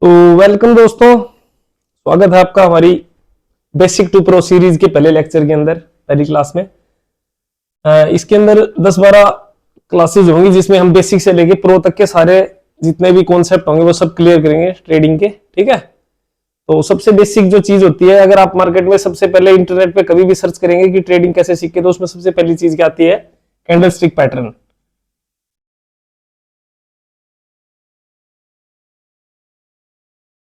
तो वेलकम दोस्तों, स्वागत है आपका हमारी बेसिक टू प्रो सीरीज के पहले लेक्चर के अंदर, पहली क्लास में। इसके अंदर 10-12 क्लासेस होंगी जिसमें हम बेसिक से लेके प्रो तक के सारे जितने भी कॉन्सेप्ट होंगे वो सब क्लियर करेंगे ट्रेडिंग के। ठीक है, तो सबसे बेसिक जो चीज होती है, अगर आप मार्केट में सबसे पहले इंटरनेट पे कभी भी सर्च करेंगे कि ट्रेडिंग कैसे सीखे, तो उसमें सबसे पहली चीज क्या आती है? Candlestick pattern.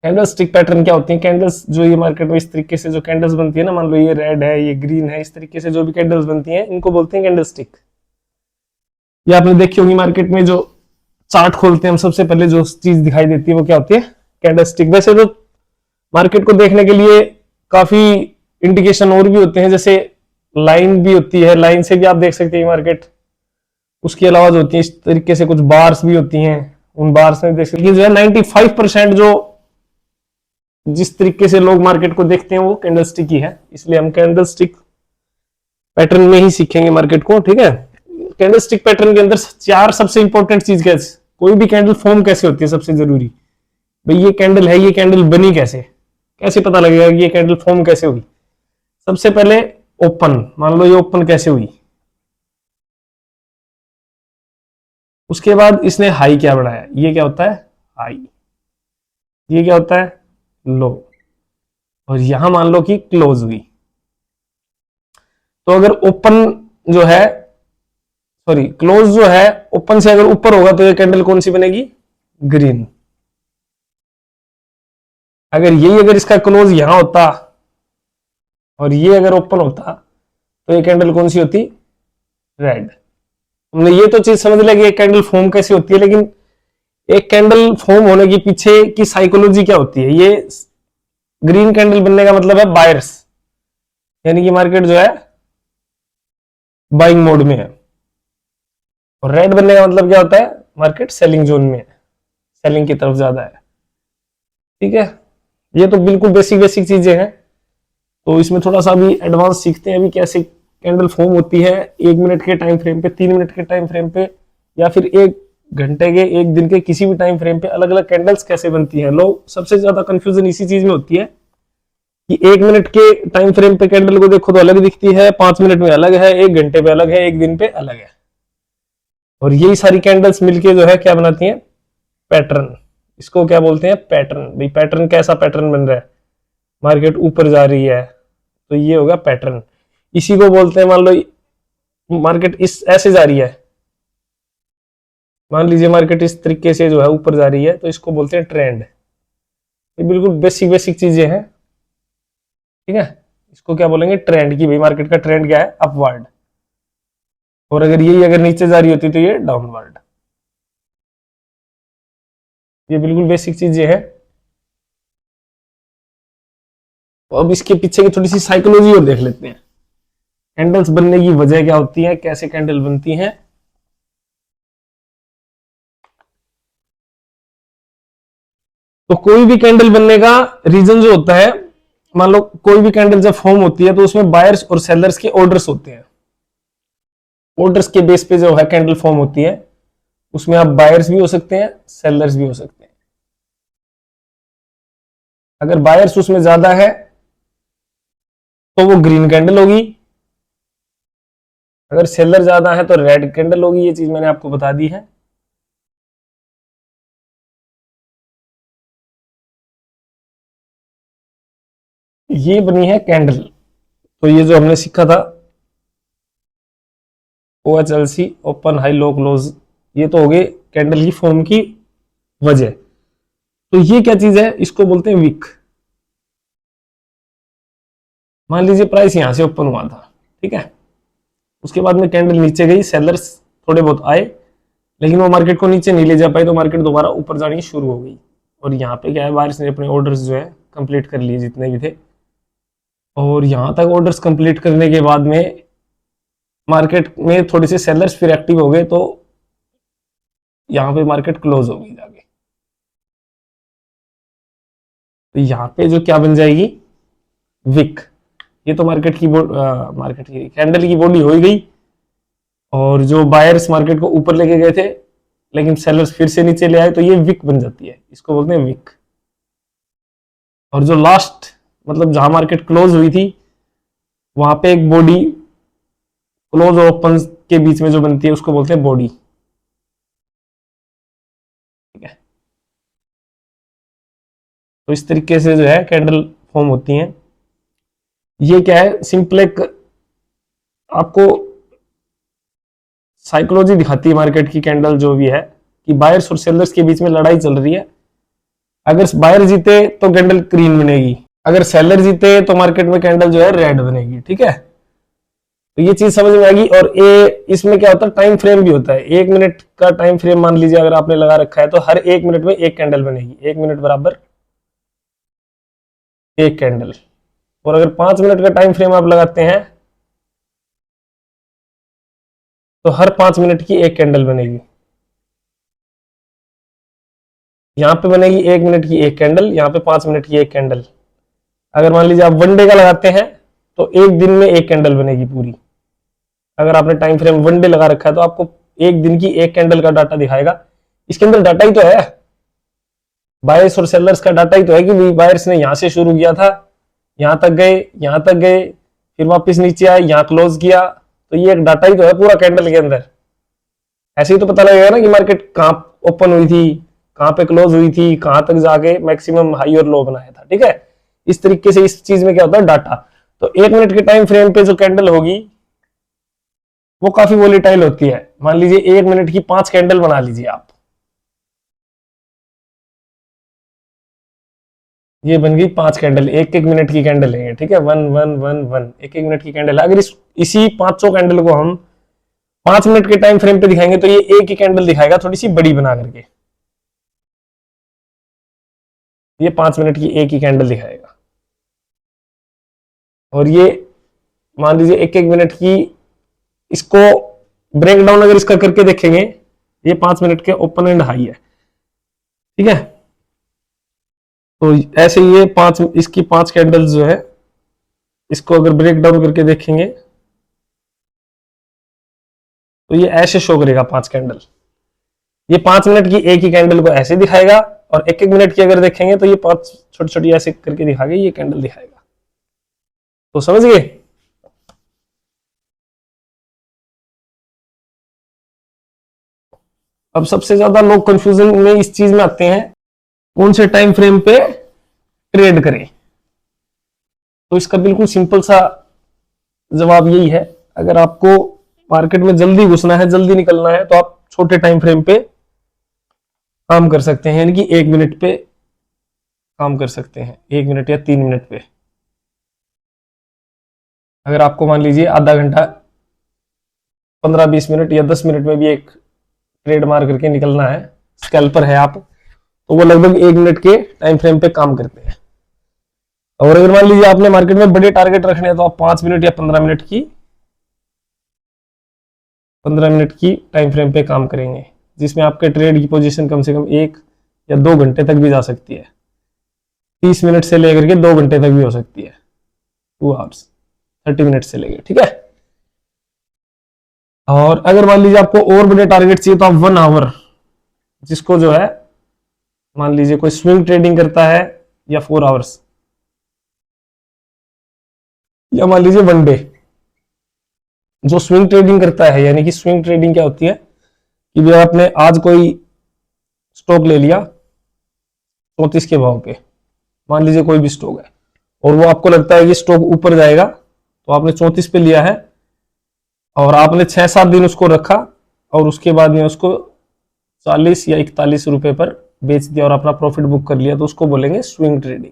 कैंडलस्टिक पैटर्न क्या होती है? कैंडल्स जो ये मार्केट में इस तरीके से जो कैंडल्स बनती है ना, मान लो ये रेड है, ये ग्रीन है, इस तरीके से जो भी कैंडल्स बनती हैं इनको बोलते हैं कैंडलस्टिक। ये आपने देखी होगी मार्केट में जो चार्ट खोलते हैं हम, सबसे पहले जो चीज दिखाई देती है वो क्या होती है? कैंडलस्टिक। वैसे तो मार्केट को देखने के लिए काफी इंडिकेशन और भी होते हैं, जैसे लाइन भी होती है, लाइन से भी आप देख सकते हैं मार्केट। उसके अलावा जो होती है इस तरीके से कुछ बार्स भी होती हैं, उन बार्स में देख सकते हैं। जो है 95% जो जिस तरीके से लोग मार्केट को देखते हैं वो कैंडलस्टिक ही है, इसलिए हम कैंडलस्टिक पैटर्न में ही सीखेंगे मार्केट को। ठीक है, कैंडलस्टिक पैटर्न के अंदर चार सबसे इंपॉर्टेंट चीज कैसे, कोई भी कैंडल फॉर्म कैसे होती है, सबसे जरूरी भाई ये कैंडल है, ये कैंडल बनी कैसे, कैसे पता लगेगा कि ये कैंडल फॉर्म कैसे हुई? सबसे पहले ओपन, मान लो ये ओपन कैसे हुई, उसके बाद इसने हाई क्या बढ़ाया, ये क्या होता है? हाई। ये क्या होता है? लो। और यहां मान लो कि क्लोज हुई। तो अगर ओपन जो है, सॉरी क्लोज जो है, ओपन से अगर ऊपर होगा तो ये कैंडल कौन सी बनेगी? ग्रीन। अगर इसका क्लोज यहां होता और ये अगर ओपन होता तो ये कैंडल कौन सी होती? रेड। हमने ये तो चीज समझ लिया कि एक कैंडल फॉर्म कैसे होती है, लेकिन एक कैंडल फॉर्म होने के पीछे की साइकोलॉजी क्या होती है? ये ग्रीन कैंडल बनने का मतलब है बायर्स, यानी कि मार्केट जो है बाइंग मोड में है। और रेड बनने का मतलब क्या होता है? मार्केट सेलिंग जोन में है, सेलिंग की तरफ ज्यादा है। ठीक है, ये तो बिल्कुल बेसिक बेसिक चीजें हैं। तो इसमें थोड़ा सा भी एडवांस सीखते हैं अभी कैसे कैंडल फॉर्म होती है 1 मिनट के टाइम फ्रेम पे, 3 मिनट के टाइम फ्रेम पे, या फिर 1 घंटे के, 1 दिन के किसी भी टाइम फ्रेम पे अलग अलग कैंडल्स कैसे बनती हैं। लोग सबसे ज्यादा कंफ्यूजन इसी चीज में होती है कि 1 मिनट के टाइम फ्रेम पे कैंडल को देखो तो अलग दिखती है, 5 मिनट में अलग है, 1 घंटे पे अलग है, 1 दिन पे अलग है। और यही सारी कैंडल्स मिलके जो है क्या बनाती हैं? पैटर्न। इसको क्या बोलते हैं? पैटर्न। भाई पैटर्न कैसा पैटर्न बन रहा है? मार्केट ऊपर जा रही है तो ये होगा पैटर्न। इसी को बोलते हैं, मान लो मार्केट इस ऐसे जा रही है, मान लीजिए मार्केट इस तरीके से जो है ऊपर जा रही है, तो इसको बोलते हैं ट्रेंड। ये बिल्कुल बेसिक बेसिक चीजें हैं। ठीक है, इसको क्या बोलेंगे? ट्रेंड। की भाई मार्केट का ट्रेंड क्या है? अपवर्ड। और अगर यही अगर नीचे जा रही होती तो ये डाउनवर्ड। ये बिल्कुल बेसिक चीजें हैं। तो अब इसके पीछे की थोड़ी सी साइकोलॉजी और देख लेते हैं। कैंडल्स बनने की वजह क्या होती है, कैसे कैंडल बनती हैं। तो कोई भी कैंडल बनने का रीजन जो होता है, मान लो कोई भी कैंडल जब फॉर्म होती है तो उसमें बायर्स और सेलर्स के ऑर्डर्स होते हैं। ऑर्डर्स के बेस पे जो है कैंडल फॉर्म होती है, उसमें आप बायर्स भी हो सकते हैं, सेलर्स भी हो सकते हैं। अगर बायर्स उसमें ज्यादा है तो वो ग्रीन कैंडल होगी, अगर सेलर ज्यादा है तो रेड कैंडल होगी। ये चीज मैंने आपको बता दी है। ये बनी है कैंडल। तो ये जो हमने सीखा था OHLC, open high low close, ये तो हो गए कैंडल की फॉर्म की वजह। तो ये क्या चीज है? इसको बोलते हैं विक। मान लीजिए प्राइस यहां से ओपन हुआ था, ठीक है, उसके बाद में कैंडल नीचे गई, सेलर्स थोड़े बहुत आए, लेकिन वो मार्केट को नीचे नहीं ले जा पाए, तो मार्केट दोबारा ऊपर जानी शुरू हो गई। और यहाँ पे क्या है, बायर्स ने अपने ऑर्डर्स जो है कंप्लीट कर लिए जितने भी थे। और यहां तक ऑर्डर्स कंप्लीट करने के बाद में मार्केट में थोड़े से सेलर्स फिर एक्टिव हो गए, तो यहाँ पे मार्केट क्लोज हो गई जाके। तो यहाँ पे जो क्या बन जाएगी? विक। ये तो मार्केट की कैंडल की बॉडी हो ही गई। और जो बायर्स मार्केट को ऊपर लेके गए थे लेकिन सेलर्स फिर से नीचे ले आए, तो ये विक बन जाती है। इसको बोलते हैं विक। और जो लास्ट मतलब जहां मार्केट क्लोज हुई थी वहां पे एक बॉडी क्लोज और ओपन के बीच में जो बनती है उसको बोलते हैं बॉडी। ठीक है, तो इस तरीके से जो है कैंडल फॉर्म होती हैं। ये क्या है, सिंपल एक आपको साइकोलॉजी दिखाती है मार्केट की कैंडल जो भी है, कि बायर्स और सेलर्स के बीच में लड़ाई चल रही है। अगर बायर जीते तो कैंडल ग्रीन बनेगी, अगर सेलर जीते तो मार्केट में कैंडल जो है रेड बनेगी। ठीक है, तो ये चीज समझ में आएगी। और ये इसमें क्या होता है, टाइम फ्रेम भी होता है। 1 मिनट का टाइम फ्रेम मान लीजिए अगर आपने लगा रखा है तो हर 1 मिनट में एक कैंडल बनेगी। 1 मिनट बराबर एक कैंडल। और अगर 5 मिनट का टाइम फ्रेम आप लगाते हैं तो हर 5 मिनट की एक कैंडल बनेगी। यहां पे बनेगी 1 मिनट की एक कैंडल, यहां पे 5 मिनट की एक कैंडल। अगर मान लीजिए आप 1 डे का लगाते हैं तो एक दिन में एक कैंडल बनेगी पूरी। अगर आपने टाइम फ्रेम 1 डे लगा रखा है तो आपको एक दिन की एक कैंडल का डाटा दिखाएगा। इसके अंदर डाटा ही तो है, बायर्स और सेलर्स का डाटा ही तो है कि बायर्स ने यहां से शुरू किया था, यहां तक गए, यहां तक गए, फिर वापस नीचे आए, यहां क्लोज किया। तो ये एक डाटा ही तो है पूरा कैंडल के अंदर। ऐसे ही तो पता लगेगा ना कि मार्केट कहां ओपन हुई थी, कहां पे क्लोज हुई थी, कहां तक जाके मैक्सिमम हाई और लो बनाया था। ठीक है, इस तरीके से इस चीज में क्या होता है, डाटा। तो 1 मिनट के टाइम फ्रेम पे जो कैंडल होगी वो काफी वोलेटाइल होती है। मान लीजिए 1 मिनट की 5 कैंडल बना लीजिए आप, ये बन गई 5 कैंडल, एक एक मिनट की कैंडल है। ठीक है, 1 1 1 1, एक एक मिनट की कैंडल है। अगर इसी 500 कैंडल को हम 5 मिनट के टाइम फ्रेम पे दिखाएंगे तो ये एक ही कैंडल दिखाएगा, थोड़ी सी बड़ी बना करके। ये 5 मिनट की एक ही कैंडल दिखाएगा। और ये मान लीजिए एक एक मिनट की, इसको ब्रेक डाउन अगर इसका करके देखेंगे, ये 5 मिनट के ओपन एंड हाई है। ठीक है, तो ऐसे ये इसकी 5 कैंडल्स जो है, इसको अगर ब्रेक डाउन करके देखेंगे तो ये ऐसे शो करेगा 5 कैंडल। ये 5 मिनट की एक ही कैंडल को ऐसे दिखाएगा, और एक एक मिनट की अगर देखेंगे तो ये 5 छोटी छोटी ऐसे करके दिखा के ये कैंडल दिखाएगा। तो समझ गए। अब सबसे ज्यादा लोग कंफ्यूजन में इस चीज में आते हैं, कौन से टाइम फ्रेम पे ट्रेड करें। तो इसका बिल्कुल सिंपल सा जवाब यही है, अगर आपको मार्केट में जल्दी घुसना है, जल्दी निकलना है, तो आप छोटे टाइम फ्रेम पे काम कर सकते हैं, यानी कि 1 मिनट पे काम कर सकते हैं, 1 मिनट या 3 मिनट पे। अगर आपको मान लीजिए आधा घंटा, 15-20 मिनट या 10 मिनट में भी एक ट्रेड मार करके निकलना है, स्कैल्पर है आप, तो वो लगभग 1 मिनट के टाइम फ्रेम पे काम करते हैं। और अगर मान लीजिए आपने मार्केट में बड़े टारगेट रखने हैं तो आप 5 मिनट या 15 मिनट की टाइम फ्रेम पे काम करेंगे, जिसमें आपके ट्रेड की पोजीशन कम से कम 1 या 2 घंटे तक भी जा सकती है। 30 मिनट से लेकर के 2 घंटे तक भी हो सकती है, 2 आवर्स, 30 मिनट से लेकर। ठीक है, और अगर मान लीजिए आपको और बड़े टारगेट चाहिए तो आप 1 आवर, जिसको जो है मान लीजिए कोई स्विंग ट्रेडिंग करता है, या 4 आवर्स, या मान लीजिए 1 डे। जो स्विंग ट्रेडिंग करता है, यानी कि स्विंग ट्रेडिंग क्या होती है कि भी आपने आज कोई स्टॉक ले लिया 34 के भाव पे, मान लीजिए कोई भी स्टॉक है, और वो आपको लगता है कि स्टॉक ऊपर जाएगा, तो आपने 34 पे लिया है और आपने 6-7 दिन उसको रखा, और उसके बाद में उसको 40 या 41 रुपए पर बेच दिया और अपना प्रॉफिट बुक कर लिया, तो उसको बोलेंगे स्विंग ट्रेडिंग।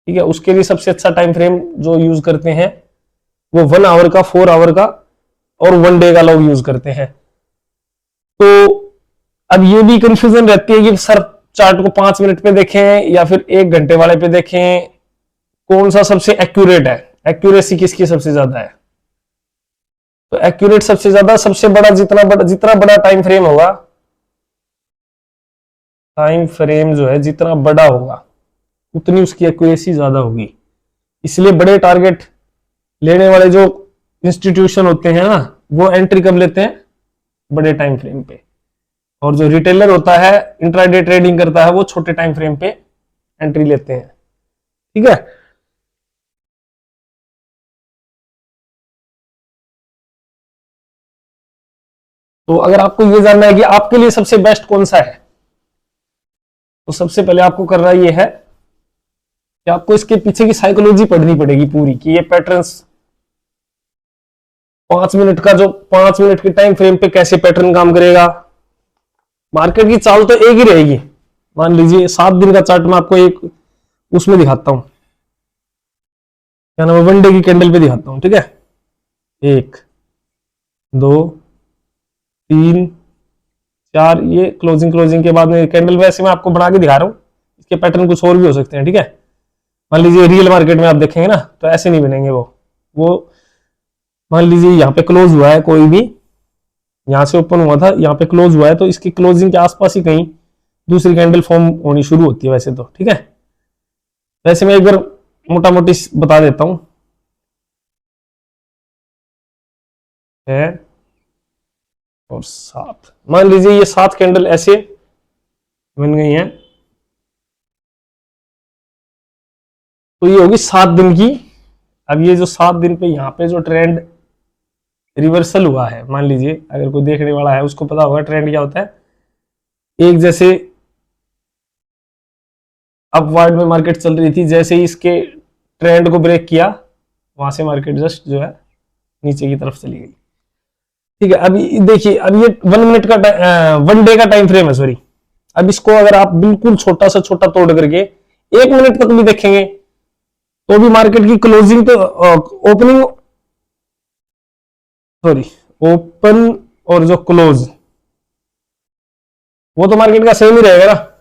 ठीक है, उसके लिए सबसे अच्छा टाइम फ्रेम जो यूज करते हैं वो 1 आवर का, 4 आवर का और 1 डे का लोग यूज करते हैं। तो अब ये भी कंफ्यूजन रहती है कि सर चार्ट को 5 मिनट पे देखें या फिर 1 घंटे वाले पे देखें, कौन सा सबसे एक्यूरेट है, एक्यूरेसी किसकी सबसे ज्यादा है। तो एक्यूरेट सबसे ज्यादा, सबसे बड़ा, जितना बड़ा टाइम फ्रेम होगा, टाइम फ्रेम जो है जितना बड़ा होगा उतनी उसकी एक्यूरेसी ज्यादा होगी। इसलिए बड़े टारगेट लेने वाले जो इंस्टीट्यूशन होते हैं ना, वो एंट्री कब लेते हैं, बड़े टाइम फ्रेम पे। और जो रिटेलर होता है, इंट्राडे ट्रेडिंग करता है, वो छोटे टाइम फ्रेम पे एंट्री लेते हैं, ठीक है। तो अगर आपको ये जानना है कि आपके लिए सबसे बेस्ट कौन सा है, तो सबसे पहले आपको करना ये है कि आपको इसके पीछे की साइकोलॉजी पढ़नी पड़ेगी पूरी, कि ये पैटर्न्स 5 मिनट का जो 5 मिनट के टाइम फ्रेम पे कैसे पैटर्न काम करेगा। मार्केट की चाल तो एक ही रहेगी। मान लीजिए 7 दिन का चार्ट मैं आपको एक उसमें दिखाता हूं, क्या नाम है, वन डे की कैंडल पे दिखाता हूं, ठीक है। 1 2 3 4, ये क्लोजिंग के बाद में कैंडल, वैसे मैं आपको बना के दिखा रहा हूं, इसके पैटर्न कुछ और भी हो सकते हैं, ठीक है। मान लीजिए रियल मार्केट में आप देखेंगे ना, तो ऐसे नहीं बनेंगे वो मान लीजिए यहाँ पे क्लोज हुआ है, कोई भी यहां से ओपन हुआ था, यहाँ पे क्लोज हुआ है, तो इसकी क्लोजिंग के आसपास ही कहीं दूसरी कैंडल फॉर्म होनी शुरू होती है वैसे तो, ठीक है। वैसे मैं एक बार मोटा मोटी बता देता हूं, 6 और 7, मान लीजिए ये 7 कैंडल ऐसे बन गई हैं, तो ये होगी 7 दिन की। अब ये जो 7 दिन पे यहाँ पे जो ट्रेंड रिवर्सल हुआ है, मान लीजिए अगर कोई देखने वाला है उसको पता होगा ट्रेंड क्या होता है। एक जैसे अपवर्ड में मार्केट चल रही थी, जैसे ही इसके ट्रेंड को ब्रेक किया, वहां से मार्केट जस्ट जो है नीचे की तरफ चली गई, ठीक है। अभी देखिए, अब ये 1 मिनट का 1 डे का टाइम फ्रेम है, सॉरी। अब इसको अगर आप बिल्कुल छोटा सा छोटा तोड़ करके 1 मिनट तक भी देखेंगे, तो भी मार्केट की क्लोजिंग तो ओपनिंग, सॉरी, ओपन और जो क्लोज, वो तो मार्केट का सेम ही रहेगा ना,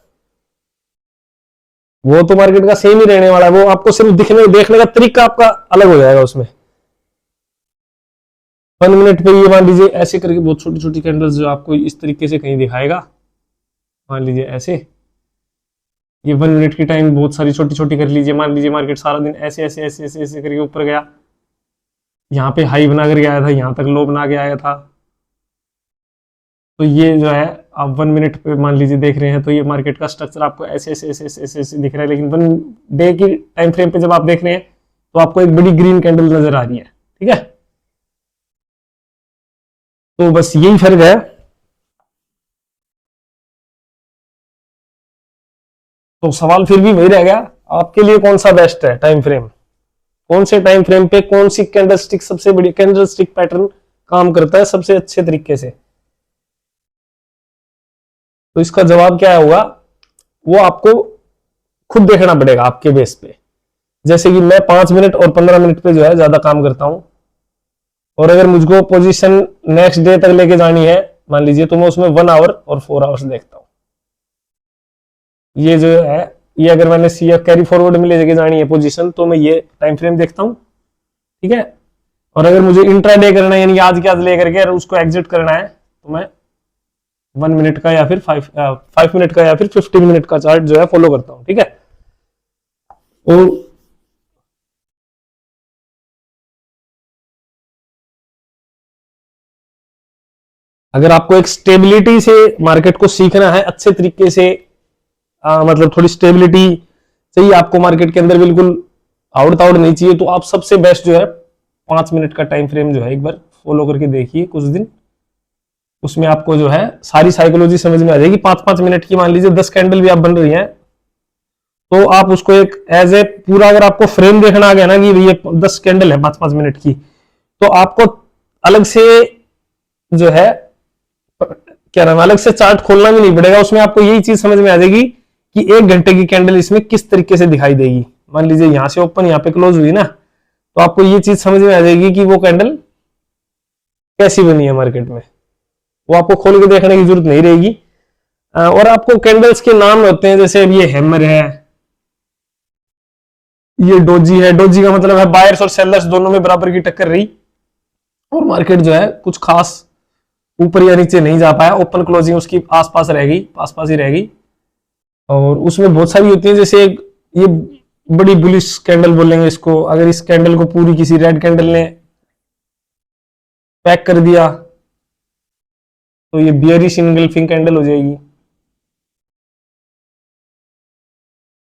वो तो मार्केट का सेम ही रहने वाला है। वो आपको सिर्फ देखने का तरीका आपका अलग हो जाएगा उसमें। 1 मिनट पे ये मान लीजिए ऐसे करके बहुत छोटी छोटी कैंडल्स जो आपको इस तरीके से कहीं दिखाएगा, मान लीजिए ऐसे, ये 1 मिनट की टाइम बहुत सारी छोटी छोटी कर लीजिए। मान लीजिए मार्केट सारा दिन ऐसे ऐसे ऐसे ऐसे ऐसे करके ऊपर गया, यहाँ पे हाई बना करके आया था, यहाँ तक लो बना के आया था, तो ये जो है आप 1 मिनट पे मान लीजिए देख रहे हैं, तो ये मार्केट का स्ट्रक्चर आपको ऐसे ऐसे ऐसे ऐसे ऐसे ऐसे दिख रहा है। लेकिन 1 डे की टाइम फ्रेम पे जब आप देख रहे हैं, तो आपको एक बड़ी ग्रीन कैंडल नजर आ रही है, ठीक है। तो बस यही फर्क है। तो सवाल फिर भी वही रह गया, आपके लिए कौन सा बेस्ट है टाइम फ्रेम, कौन से टाइम फ्रेम पे कौन सी कैंडल स्टिक सबसे बड़ी कैंडल स्टिक पैटर्न काम करता है सबसे अच्छे तरीके से। तो इसका जवाब क्या होगा, वो आपको खुद देखना पड़ेगा आपके बेस पे। जैसे कि मैं 5 मिनट और 15 मिनट पे जो है ज्यादा काम करता हूं, और अगर मुझको पोजीशन नेक्स्ट डे तक लेके जानी है मान लीजिए, तो मैं उसमें 1 आवर और 4 आवर्स देखता हूं। ये जो है, ये अगर मैंने सी एफ कैरी फॉरवर्ड में ले जाके जानी है पोजीशन, तो मैं ये टाइम फ्रेम देखता हूं, ठीक है। और अगर मुझे इंट्राडे करना है, यानी आज के आज लेकर के उसको एग्जिट करना है, तो मैं 1 मिनट का या फिर 5 मिनट का या फिर 15 मिनट का चार्ट जो है फॉलो करता हूं, ठीक है। और अगर आपको एक स्टेबिलिटी से मार्केट को सीखना है अच्छे तरीके से, मतलब थोड़ी स्टेबिलिटी चाहिए आपको मार्केट के अंदर, बिल्कुल आवड़ तावड़ नहीं चाहिए, तो आप सबसे बेस्ट जो है 5 मिनट का टाइम फ्रेम जो है एक बार फॉलो करके देखिए कुछ दिन। उसमें आपको जो है सारी साइकोलॉजी समझ में आ जाएगी। 5-5 मिनट की मान लीजिए 10 कैंडल भी आप बन रही हैं, तो आप उसको एक एज ए पूरा, अगर आपको फ्रेम देखना आ गया ना कि ये 10 कैंडल है 5-5 मिनट की, तो आपको अलग से जो है क्या नाम, अलग से चार्ट खोलना भी नहीं पड़ेगा। उसमें आपको यही चीज समझ में आ जाएगी कि 1 घंटे की कैंडल इसमें किस तरीके से दिखाई देगी। मान लीजिए यहां से ओपन यहाँ पे क्लोज हुई ना, तो आपको ये चीज समझ में आ जाएगी कि वो कैंडल कैसी बनी है मार्केट में। वो आपको खोल के देखने की जरूरत नहीं रहेगी। और आपको कैंडल्स के नाम होते हैं, जैसे अब ये हैमर है, ये डोजी है। डोजी का मतलब है बायर्स और सेलर्स दोनों में बराबर की टक्कर रही, और मार्केट जो है कुछ खास ऊपर या नीचे नहीं जा पाया, ओपन क्लोजिंग उसकी आसपास रह गई, पास पास ही रह गई। और उसमें बहुत सारी होती है, जैसे ये बड़ी बुलिश कैंडल बोलेंगे इसको। अगर इस कैंडल को पूरी किसी रेड कैंडल ने पैक कर दिया, तो ये बियरिश इनगल्फिंग कैंडल हो जाएगी।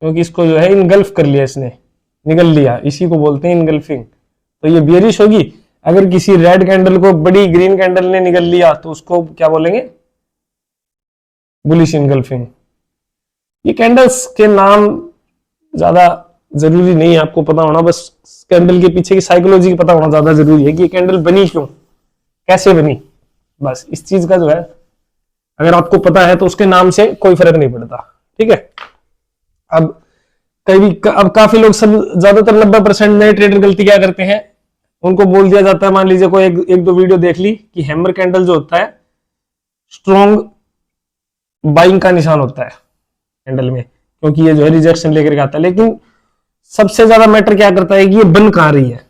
क्योंकि इसको जो है इनगल्फ कर लिया, इसने निगल लिया, इसी को बोलते हैं इनगल्फिंग। तो ये बियरिश होगी। अगर किसी रेड कैंडल को बड़ी ग्रीन कैंडल ने निगल लिया तो उसको क्या बोलेंगे? Bullish engulfing. ये कैंडल्स के नाम ज्यादा जरूरी नहीं है आपको पता होना, बस कैंडल के पीछे की साइकोलॉजी पता होना ज्यादा जरूरी है कि ये कैंडल बनी क्यों, कैसे बनी। बस इस चीज का जो है अगर आपको पता है तो उसके नाम से कोई फर्क नहीं पड़ता। ठीक है। अब अब काफी लोग, सब ज्यादातर 90% नए ट्रेडर गलती क्या करते हैं, उनको बोल दिया जाता है, मान लीजिए कोई एक दो वीडियो देख ली कि हैमर कैंडल जो होता है स्ट्रॉन्ग बाइंग का निशान होता है कैंडल में, क्योंकि ये जो है रिजेक्शन लेकर आता है। लेकिन सबसे ज्यादा मैटर क्या करता है कि ये बन कहां रही है,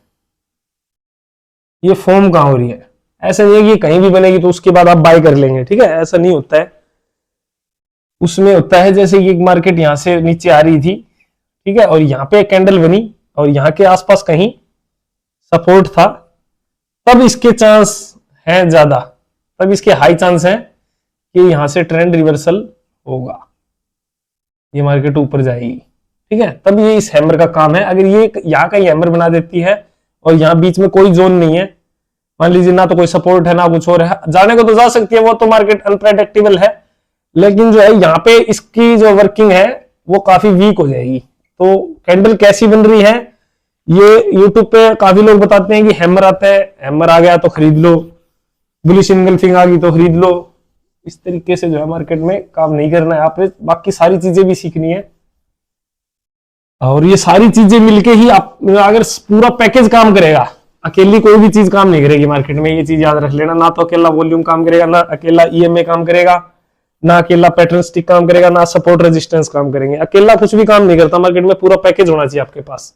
ये फॉर्म कहां हो रही है। ऐसा नहीं है कि कहीं भी बनेगी तो उसके बाद आप बाय कर लेंगे, ठीक है, ऐसा नहीं होता है। उसमें होता है जैसे ये मार्केट यहां से नीचे आ रही थी, ठीक है, और यहां पे एक कैंडल बनी और यहां के आसपास कहीं सपोर्ट था, तब इसके चांस हैं ज्यादा, तब इसके हाई चांस हैं कि यहां से ट्रेंड रिवर्सल होगा, ये मार्केट ऊपर जाएगी। ठीक है, तब ये इस हैमर का काम है। अगर ये यहां का ही हैमर बना देती है और यहां बीच में कोई जोन नहीं है, मान लीजिए ना तो कोई सपोर्ट है ना कुछ और है, जाने को तो जा सकती है, वो तो मार्केट अनप्रेडिक्टेबल है, लेकिन जो है यहाँ पे इसकी जो वर्किंग है वो काफी वीक हो जाएगी। तो कैंडल कैसी बन रही है, ये यूट्यूब पे काफी लोग बताते हैं कि हैमर आता है, हैमर आ गया तो खरीद लो, बुलिश इनगल्फिंग आ गई तो खरीद लो। इस तरीके से जो है मार्केट में काम नहीं करना है आपने, बाकी सारी चीजें भी सीखनी है। और ये सारी चीजें मिलके ही आप, अगर पूरा पैकेज काम करेगा, अकेली कोई भी चीज काम नहीं करेगी मार्केट में, ये चीज याद रख लेना। ना तो अकेला वॉल्यूम काम करेगा, ना अकेला ईएमए काम करेगा, ना अकेला पैटर्न स्टिक काम करेगा, ना सपोर्ट रेजिस्टेंस काम करेंगे। अकेला कुछ भी काम नहीं करता मार्केट में, पूरा पैकेज होना चाहिए आपके पास,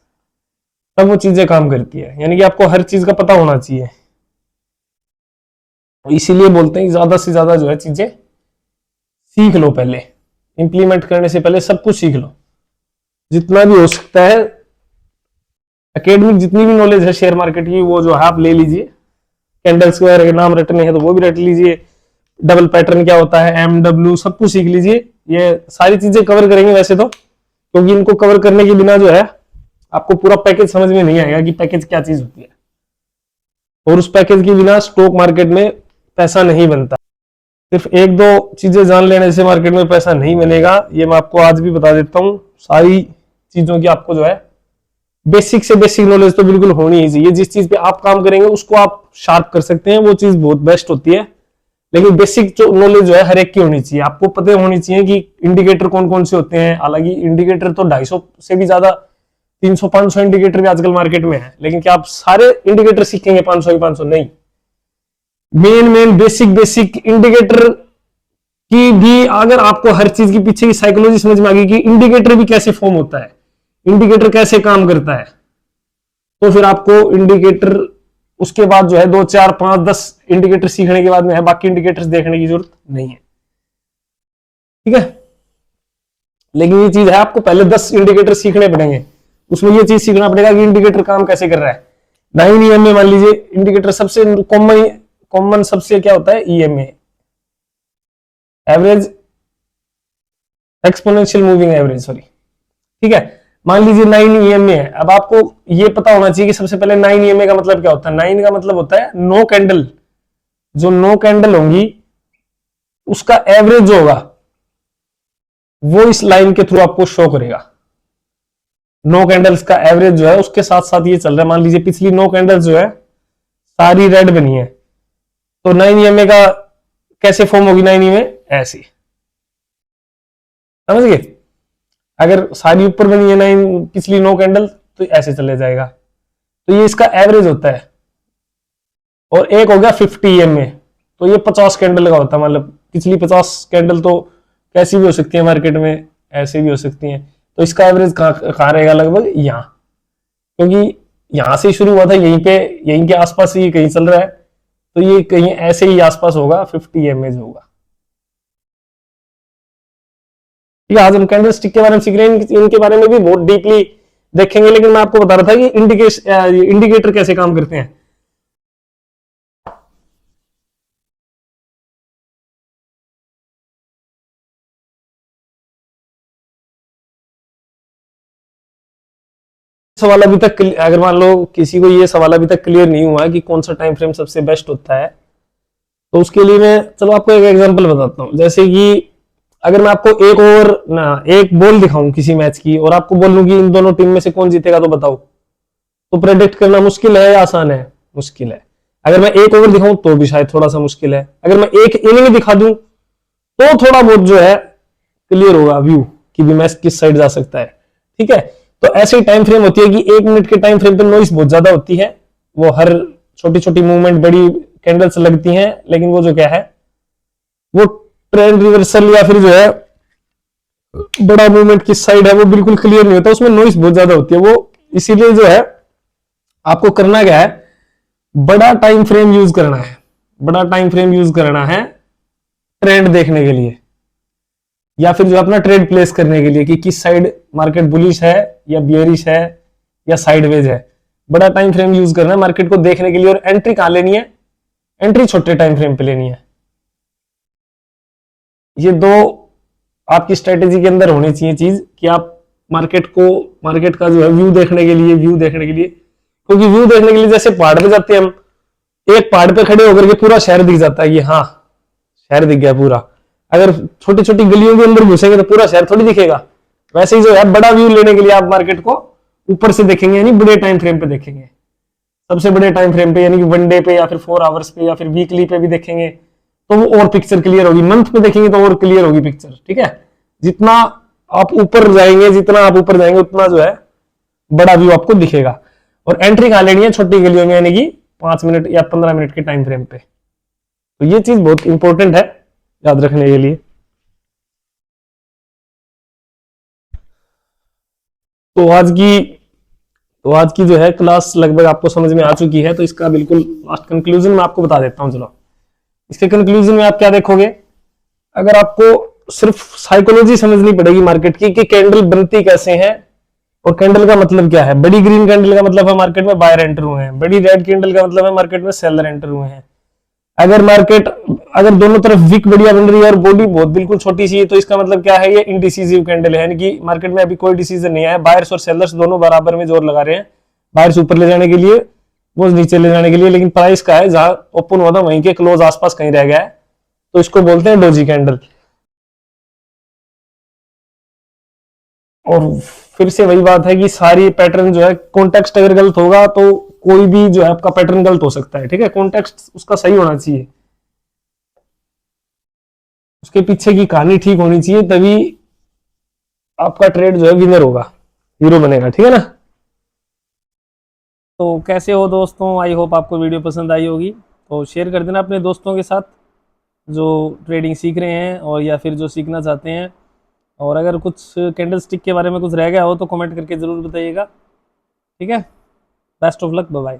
तब वो चीजें काम करती है। यानी कि आपको हर चीज का पता होना चाहिए। इसीलिए बोलते हैं कि ज्यादा से ज्यादा जो है चीजें सीख लो, पहले इंप्लीमेंट करने से पहले सब कुछ सीख लो जितना भी हो सकता है। एकेडमिक जितनी भी नॉलेज है शेयर मार्केट की वो जो है आप ले लीजिए, कैंडल्स वगैरह के नाम रटने हैं तो वो भी रट लीजिए, डबल पैटर्न क्या होता है, MW, सब कुछ सीख लीजिए। ये सारी चीजें कवर करेंगे वैसे तो, क्योंकि इनको कवर करने के बिना जो है आपको पूरा पैकेज समझ में नहीं आएगा कि पैकेज क्या चीज होती है, और उस पैकेज के बिना स्टॉक मार्केट में पैसा नहीं बनता। सिर्फ एक दो चीजें जान लेने से मार्केट में पैसा नहीं बनेगा, ये मैं आपको आज भी बता देता हूं। सारी चीजों की आपको जो है बेसिक से बेसिक नॉलेज तो बिल्कुल होनी ही चाहिए। जिस चीज पे आप काम करेंगे उसको आप शार्प कर सकते हैं, वो चीज बहुत बेस्ट होती है। लेकिन बेसिक जो नॉलेज जो है हर एक की होनी चाहिए, आपको पता होनी चाहिए कि इंडिकेटर कौन कौन से होते हैं। हालांकि इंडिकेटर तो 250 से भी ज्यादा, 300-500 इंडिकेटर भी आजकल मार्केट में है, लेकिन क्या आप सारे इंडिकेटर सीखेंगे 500 ही 500? नहीं। Main main basic basic indicator की भी अगर आपको हर चीज के पीछे की साइकोलॉजी समझ में आ गई कि इंडिकेटर भी कैसे फॉर्म होता है, इंडिकेटर कैसे काम करता है, तो फिर आपको इंडिकेटर उसके बाद जो है 2 4 5 10 इंडिकेटर सीखने के बाद में है, बाकी इंडिकेटर्स देखने की जरूरत नहीं है। ठीक है, लेकिन ये चीज है आपको पहले 10 इंडिकेटर सीखने पड़ेंगे। उसमें ये चीज सीखना पड़ेगा कि इंडिकेटर काम कैसे कर रहा है। 9 EMA मान लीजिए इंडिकेटर, सबसे कॉमन सबसे क्या होता है, EMA, average exponential moving average, sorry. ठीक है, मान लीजिए 9 EMA है। अब आपको ये पता होना चाहिए कि सबसे पहले 9 EMA का मतलब क्या होता है। 9 का मतलब होता है नो कैंडल, जो नो कैंडल होंगी उसका एवरेज जो होगा वो इस लाइन के थ्रू आपको शो करेगा। नो कैंडल्स का एवरेज जो है उसके साथ साथ ये चल रहा है। मान लीजिए पिछली नो कैंडल्स जो है सारी रेड बनी है, तो 9 EMA का कैसे फॉर्म होगी 9 EMA? ऐसी, समझ गए? अगर सारी ऊपर बनी है 9 पिछली नो कैंडल तो ऐसे चले जाएगा। तो ये इसका एवरेज होता है। और एक हो गया 50 EMA, तो ये 50 कैंडल का होता है। मतलब पिछली 50 कैंडल तो कैसी भी हो सकती है मार्केट में, ऐसे भी हो सकती हैं। तो इसका एवरेज कहाँ रहेगा? लगभग यहाँ, क्योंकि यहां से शुरू हुआ था, यहीं के आसपास ही कहीं चल रहा है, तो ये कहीं ऐसे ही आसपास होगा, 50 EMA होगा। ठीक है, आज हम कैंडल स्टिक के बारे में सीख रहे हैं, इनके बारे में भी बहुत डीपली देखेंगे, लेकिन मैं आपको बता रहा था कि इंडिकेटर कैसे काम करते हैं। सवाल अभी तक अगर मान लो किसी को ये सवाल अभी तक क्लियर नहीं हुआ कि कौन सा टाइम फ्रेम सबसे बेस्ट होता है, तो उसके लिए मैं चलो आपको एक एग्जांपल बताता हूँ। जैसे कि अगर मैं आपको एक ओवर ना एक बॉल दिखाऊं किसी मैच की और आपको बोलूं कि इन दोनों टीम में से कौन जीतेगा तो बताओ, तो प्रेडिक्ट करना मुश्किल है या आसान है? मुश्किल है। अगर मैं एक ओवर दिखाऊं तो भी शायद थोड़ा सा मुश्किल है। अगर मैं एक इनिंग दिखा दूं तो थोड़ा बहुत जो है क्लियर होगा व्यू कि भी मैच किस साइड जा सकता है। ठीक है, तो ऐसी टाइम फ्रेम होती है कि 1 मिनट के टाइम फ्रेम पे नॉइस बहुत ज्यादा होती है, वो हर छोटी छोटी मूवमेंट बड़ी कैंडल्स लगती हैं, लेकिन वो जो क्या है वो ट्रेंड रिवर्सल या फिर जो है बड़ा मूवमेंट किस साइड है वो बिल्कुल क्लियर नहीं होता, उसमें नॉइस बहुत ज्यादा होती है। वो इसीलिए जो है आपको करना क्या है, बड़ा टाइम फ्रेम यूज करना है। बड़ा टाइम फ्रेम यूज करना है ट्रेंड देखने के लिए, या फिर जो अपना ट्रेड प्लेस करने के लिए कि किस साइड मार्केट बुलिश है या बियरिश है या साइडवेज है। बड़ा टाइम फ्रेम यूज करना है मार्केट को देखने के लिए। और एंट्री कहां लेनी है? एंट्री छोटे टाइम फ्रेम पे लेनी है। ये दो आपकी स्ट्रेटेजी के अंदर होनी चाहिए चीज कि आप मार्केट का जो है व्यू देखने के लिए क्योंकि व्यू देखने के लिए जैसे पहाड़ पे जाते हैं हम, एक पहाड़ पे खड़े होकर के पूरा शहर दिख जाता है कि हाँ शहर दिख गया पूरा। अगर छोटी छोटी गलियों के अंदर घुसेंगे तो पूरा शहर थोड़ी दिखेगा। वैसे ही जो है बड़ा व्यू लेने के लिए आप मार्केट को ऊपर से देखेंगे, यानी बड़े टाइम फ्रेम पे देखेंगे, सबसे बड़े टाइम फ्रेम पे, यानी कि 1 डे पे या फिर 4 आवर्स पे या फिर वीकली पे भी देखेंगे तो वो और पिक्चर क्लियर होगी। मंथ पे देखेंगे तो और क्लियर होगी पिक्चर। ठीक है, जितना आप ऊपर जाएंगे उतना जो है बड़ा व्यू आपको दिखेगा। और एंट्री कहां लेनी है? छोटी गलियों में, यानी कि 5 मिनट या 15 मिनट के टाइम फ्रेम पे। तो ये चीज बहुत इंपॉर्टेंट है याद रखने के लिए। तो आज की जो है क्लास लगभग आपको समझ में आ चुकी है, तो इसका बिल्कुल लास्ट कंक्लूजन मैं आपको बता देता हूं। चलो, इसके कंक्लूजन में आप क्या देखोगे? अगर आपको सिर्फ साइकोलॉजी समझनी पड़ेगी मार्केट की कि कैंडल बनती कैसे है और कैंडल का मतलब क्या है। बड़ी ग्रीन कैंडल का मतलब है मार्केट में बायर एंटर हुए हैं, बड़ी रेड कैंडल का मतलब है मार्केट में सेलर एंटर हुए हैं। अगर दोनों तरफ विक बढ़िया बन रही है और बॉडी बहुत बिल्कुल छोटी सी है, तो इसका मतलब क्या है? ये इनडिसिसिव कैंडल है, यानी कि मार्केट में अभी कोई डिसीजन नहीं आया। बायर्स और सेलर्स दोनों बराबर में जोर लगा रहे हैं, बायर्स ऊपर ले जाने के लिए, वो नीचे ले जाने के लिए, लेकिन प्राइस का है जहां ओपन हुआ था वहीं के क्लोज आसपास कहीं रह गया है, तो इसको बोलते हैं डोजी कैंडल। और फिर से वही बात है कि सारी पैटर्न जो है, कॉन्टेक्स्ट अगर गलत होगा तो कोई भी जो है आपका पैटर्न गलत हो सकता है। ठीक है, कॉन्टेक्स्ट उसका सही होना चाहिए, उसके पीछे की कहानी ठीक होनी चाहिए, तभी आपका ट्रेड जो है विनर होगा, हीरो बनेगा। ठीक है ना? तो कैसे हो दोस्तों? आई होप आपको वीडियो पसंद आई होगी। तो शेयर कर देना अपने दोस्तों के साथ जो ट्रेडिंग सीख रहे हैं और या फिर जो सीखना चाहते हैं। और अगर कुछ कैंडल स्टिक के बारे में कुछ रह गया हो तो कमेंट करके ज़रूर बताइएगा। ठीक है, best of luck, bye bye.